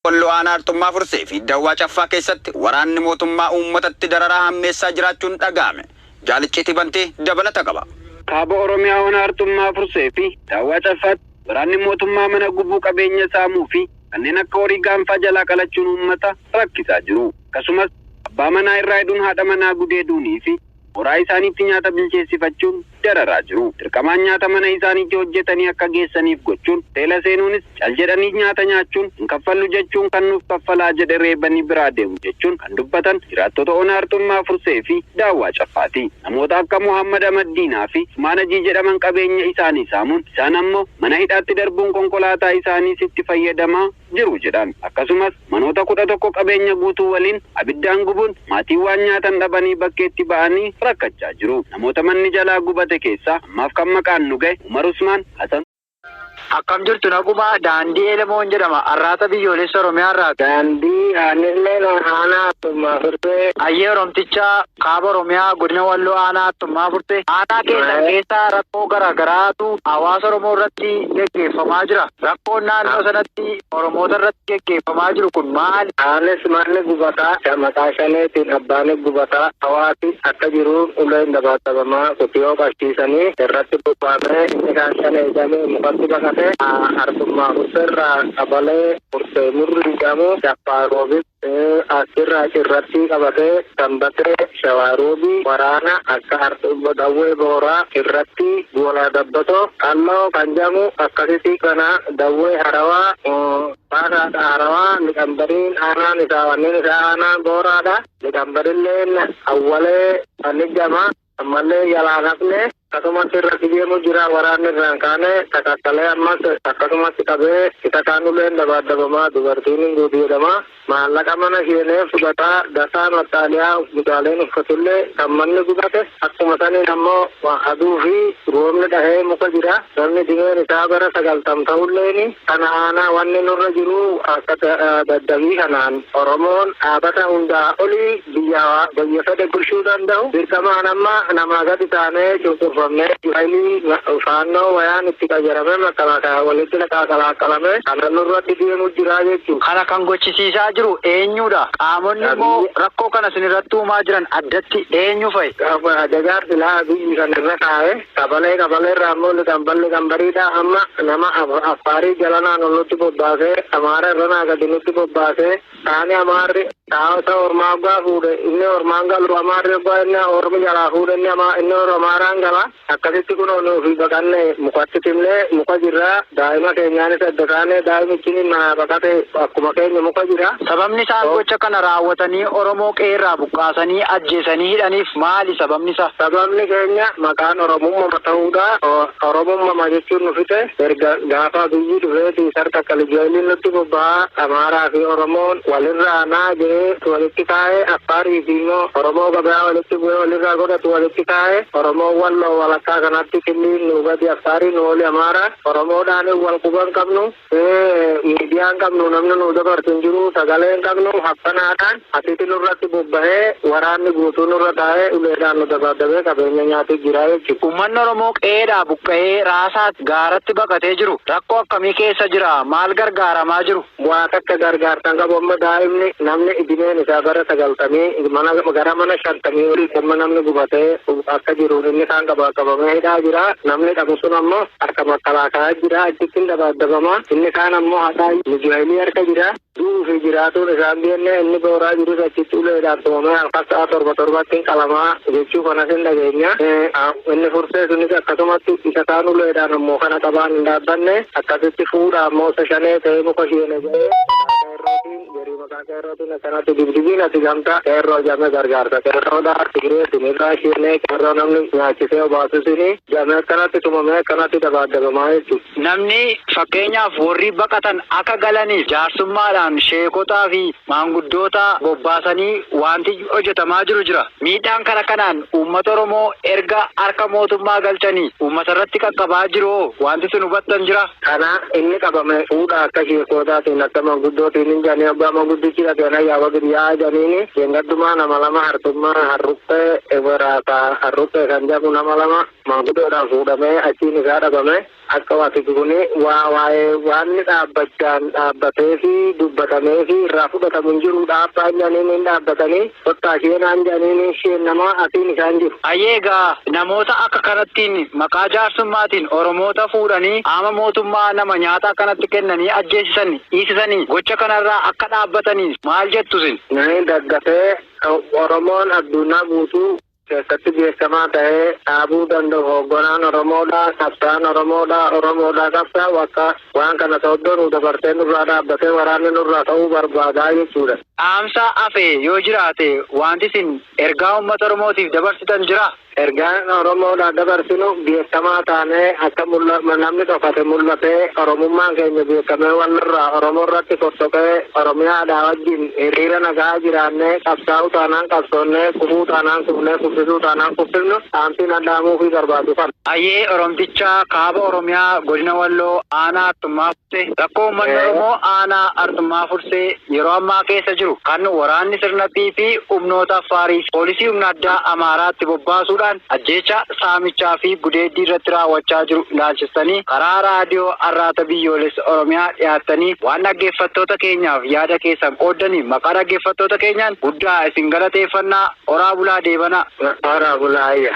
Wallo aanartummaa fursee fi dawwaa caffaa keessatti waraanni mootummaa uummatatti dararaa hammeessaa jiraachuun dhaga'ame. Jaalichiti bantee dabalata qaba. Kaaba Oromiyaa aanartummaa fursee fi dawwaa caffaatti waraanni mootummaa mana gubuu qabeenya saamuu fi kanneen akka horii gaanfaa jalaa qalachuun uummata rakkisaa jiru. Akkasumas abbaa manaa irraa hidhuun haadha manaa gudeeduunii fi horaa isaaniitti nyaata bilcheessifachuun dararaa jiru. Dirqamaan nyaata mana isaaniitti hojjetanii akka geessaniif gochuun teela seenuunis cal jedhanii nyaata nyaachuun hin kaffallu jechuun kan nuuf kaffalaa jedhe reebanii biraa deemu jechuun kan dubbatan jiraattota aanartummaa fursee fi daawwaa caffaati. Namoota akka Muhammad Ahmaddiinaa fi Maanajii jedhaman qabeenya isaanii saamuun isaan ammoo mana hidhaatti darbuun konkolaataa isaanii itti fayyadamaa jiru jedhan. Akkasumas manoota 11 qabeenya guutuu waliin abiddaan gubuun maatii waan nyaatan dhabanii bakkeetti ba'anii rakkachaa jiru. Namoota manni jalaa gubate keessa ammaaf kan maqaan nu gahe Umar Usmaan Hasan. Akkam jirtu naguma daandii Elemoon jedhama arraata biyyoolessa Oromiyaa irraa. Daandii aanillee aanartummaa fursee. Ayyee Oromticha kaaba Oromiyaa godina Walloo aanartummaa fursee. Aanaa keessaa rakkoo garaagaraatu hawaasa Oromoo irratti geggeeffamaa jira. Rakkoon naannoo sanatti Oromoota irratti geggeeffamaa jiru kun maali? Aanes manni gubataa maqaa shaneetiin abbaan gubataa hawaasi akka jiru uleen dabatabamaa qotiyyoo qabsiisanii irratti bobba'amee inni kan shanee jedhamee mukatti baqate. Artummaa furseerraa qabalee fursee murrii jedhamu Shaffaaroobis asirraa irratti qabatee Sanbatee Shawaarobii waraana akka dawwee booraa irratti gola dabbatoo qalloo kan jedhamu akkasitti kana dawwee harawaa baaraadha harawaa liqambariin aanaan isaa wanneen isaa aanaan booraadha liqambarilleen awwalee anijjama ammallee jalaa nafne akkasumas irratti deemu jira waraanni irraan kaane takakkalee ammas akkasumas qabee isa kaanuleen dabadabamaa dubartiin guutuu jedhama maallaqa mana isheeneef fudhataa dasaa maxxaaliyaa gudaaleen uffatullee kan manni gubate akkuma saniin ammoo aduu fi roobni dhahee muka jira namni dhimeen isaa bara 90 ta'ulleen kana aanaa wanni nurra jiru akka daddabii kanaan Oromoon dhaabata hundaa olii biyya fedhe bulchuu danda'u dirqamaan amma namaa gadi taanee cunqurfamnee faannoo wayaan itti qayyarame makalaakaa walitti qalaqalame kana nurratti deemu jira jechuudha. Kana kan gochisiisaa jiru eenyudha? Qaamonni immoo rakkoo kana sinirratti uumaa jiran addatti eenyu fa'i? Ajajaar silaa biyyi kan irra kaa'e qabalee irraa ammoo liqambariidha amma nama affaarii jalanaan ol nutti bobbaasee amaara irra naa gadi nutti bobbaasee taani amaarri taa'ota ormaa gaa fuudhe inni ormaan galu amaarri gaa inni ormi jalaa fuudhe inni oromaaraan gala akkasitti kun nuufi baqanne mukatti timne muka jirra daa'ima keenyaanis adda taane daa'imichi mana baqate akkuma keenya muka jira. Sababni isaan gocha kana raawwatanii Oromoo qeerraa buqqaasanii ajjeesanii hidhaniif maali sababni isaa? Sababni keenya maqaan Oromummaa ta'uudha. Oromummaa jechuun nu fite erga gaafa biyyi dhufeeti sarka kalijooliin nutti bobba'aa Amaaraa fi Oromoon walirraa naa jedhee walitti kaa'ee Affaarii fi immoo Oromoo gabaa walitti bu'ee walirraa godhatu walitti kaa'ee Oromoo walloo walakkaa kanatti killiin nu gadi Affaarii nu oli Amaaraa Oromoodhaan wal quban qabnu miidiyaan qabnu namni nu dabartin jiru sagaleen qabnu haffanaadhaan asitti nurratti bobba'ee waraanni guutuu nurra taa'ee uleedhaan nu dabadabee qabeenya nyaatu jira jechuudha. Uummanni Oromoo qeedhaa buqqa'ee raasaatti gaaratti baqatee jiru rakkoo akkamii keessa jira? Maal gargaaramaa jiru? Waa takka gargaartan qabu amma daa'imni namni idimeen isaa bara 90 gara mana 50 olii amma namni gubatee akka jiru inni kaan qabamee hidhaa jira namni dhabu sun ammoo harka makalaakaa jira achitti dabadabamaa inni kaan ammoo haadhaa mijoolii harka jira duufi jiraatuun isaan bienne inni booraa jirus achitti uleedhaan tumamee halkan sa'a 7 qalamaa jechuu kanas hin dhageenya inni fursee sunis akkasumatti isa kaan uleedhaan ammoo kana qabaan hin dhaabbanne akkasitti fuudha ammoo isa shanee ta'ee muka shiene jedhee jerii maqaa qeerrootiin akkanatti dibdibiin ati gamta qeerroo jamee gargaarsa qeerroodha tigiree sinirraa shiene qeerroo namni nyaachisee obaasu sini jamee akkanatti tumamee akkanatti dabadabamaa jechuudha. Namni fakkeenyaaf warri baqatan akka galaniif jaarsummaadhaan sheekotaa fi maanguddoota bobbaasanii wanti hojjetamaa jiru jira. Miidhaan kana kanaan uummata Oromoo erga harka mootummaa galchanii uummata irratti qaqqabaa jiru wanti sun hubattan jira. Kana inni qabame fuudha akka sheekotaatiin akka maanguddootiin hin janii abbaa maanguddichi dhagana yaaba giriyaa janiini yengaddumaa nama lama hartummaa harruphee waraata harruphee kan jedhamu nama lama maanguddoodhaan fuudhamee achiin isaa dhabame akka wati kuni waan dhaabbachaan dhaabbatee fi dubbatamee fi irraa fudhatamu jiru dhaabbaa jedhanii dhaabbatanii kottaa isheenaan jedhanii isheen nama atiin isaan jiru. Ayyeegaa namoota akka kanattiin maqaa jaarsummaatiin Oromoota fuudhanii ama mootummaa nama nyaata akkanatti kennanii ajjeesisanii dhiisisanii gocha kanarraa akka dhaabbatanii maal jettu isin? Daggatee Oromoon addunyaa guutuu keessatti beekamaa ta'ee dhaabuu danda'u hoogganaan Oromoodha, qabsaan Oromoodha qabsaa wakka waan kana soddoo nu dabartee nurraa dhaabbatee waraanni nurraa ta'uu barbaadaa jechuudha. Dhaamsa hafe yoo jiraate wanti isin ergaa uummata Oromootiif dabarsitan jira? Ergaan Oromoodha dabarsinu beekamaa taanee akka namni tokkate mul'atee Oromummaan keenya beekamee walirraa Oromoo irratti sossoqee Oromiyaadhaa wajjin hiriira nagaa jiraannee qabsaa'uu taanaan qabsoonnee kufuu taanaan kufnee kuffisuu taanaan kuffisnu dhaamsiin addaamuu fi barbaadu kana. Ayyee Oromticha kaaba Oromiyaa godina Walloo aanaa Artummaa Fursee rakkoo uummanni Oromoo aanaa Artummaa Fursee yeroo ammaa keessa jiru kan waraanni sirnattii fi humnoota Affaarii poolisii humna addaa Amaaraatti bobbaasuudha. Ajjeecha saamichaa fi gudeeddii irratti raawwachaa jiru ilaalchistanii karaa raadiyoo Arraata Biyyoolessa Oromiyaa dhiyaattanii waan dhaggeeffattoota keenyaaf yaada keessan qooddanii maqaa dhaggeeffattoota keenyaan guddaa isin galateeffannaa. Oraa bulaa deebanaa. Oraa bulaa ayya.